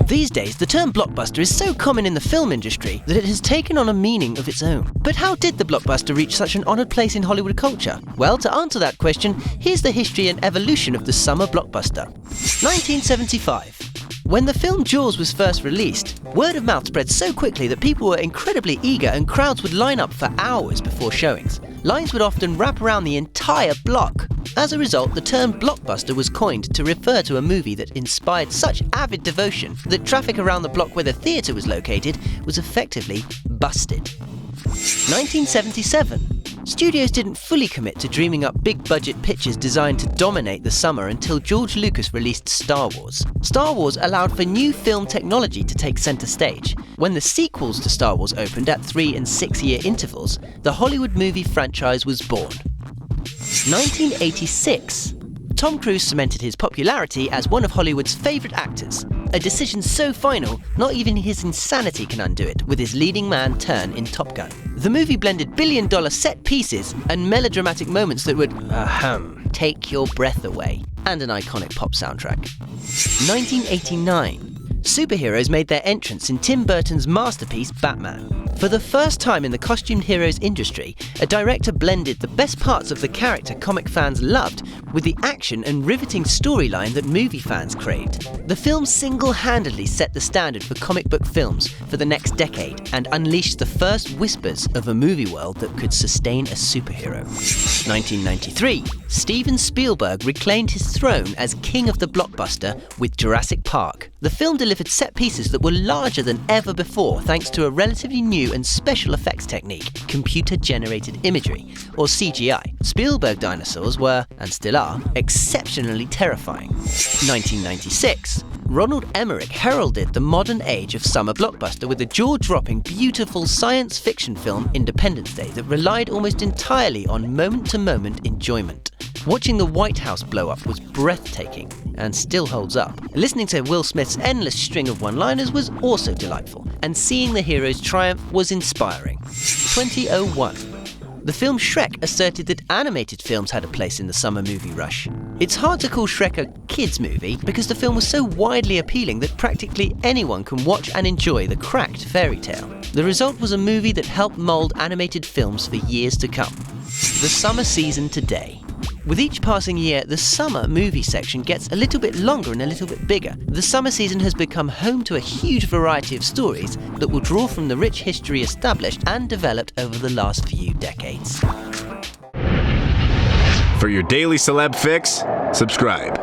These days, the term blockbuster is so common in the film industry that it has taken on a meaning of its own. But how did the blockbuster reach such an honoured place in Hollywood culture? Well, to answer that question, here's the history and evolution of the summer blockbuster. 1975. When the film Jaws was first released, word of mouth spread so quickly that people were incredibly eager and crowds would line up for hours before showings. Lines would often wrap around the entire block. As a result, the term blockbuster was coined to refer to a movie that inspired such avid devotion that traffic around the block where the theatre was located was effectively busted. 1977. Studios didn't fully commit to dreaming up big-budget pictures designed to dominate the summer until George Lucas released Star Wars. Star Wars allowed for new film technology to take centre stage. When the sequels to Star Wars opened at 3- and 6-year intervals, the Hollywood movie franchise was born. 1986. Tom Cruise cemented his popularity as one of Hollywood's favourite actors. A decision so final, not even his insanity can undo it, with his leading man turn in Top Gun. The movie blended billion-dollar set pieces and melodramatic moments that would, take your breath away, and an iconic pop soundtrack. 1989. Superheroes made their entrance in Tim Burton's masterpiece, Batman. For the first time in the costumed heroes industry, a director blended the best parts of the character comic fans loved with the action and riveting storyline that movie fans craved. The film single-handedly set the standard for comic book films for the next decade and unleashed the first whispers of a movie world that could sustain a superhero. 1993. Steven Spielberg reclaimed his throne as king of the blockbuster with Jurassic Park. The film delivered set pieces that were larger than ever before thanks to a relatively new and special effects technique, computer-generated imagery, or CGI. Spielberg dinosaurs were, and still are, exceptionally terrifying. 1996. Ronald Emmerich heralded the modern age of summer blockbuster with a jaw-dropping, beautiful science fiction film, Independence Day, that relied almost entirely on moment-to-moment enjoyment. Watching the White House blow up was breathtaking, and still holds up. Listening to Will Smith's endless string of one-liners was also delightful, and seeing the hero's triumph was inspiring. 2001. The film Shrek asserted that animated films had a place in the summer movie rush. It's hard to call Shrek a kids' movie because the film was so widely appealing that practically anyone can watch and enjoy the cracked fairy tale. The result was a movie that helped mould animated films for years to come. The summer season today. With each passing year, the summer movie section gets a little bit longer and a little bit bigger. The summer season has become home to a huge variety of stories that will draw from the rich history established and developed over the last few decades. For your daily celeb fix, subscribe.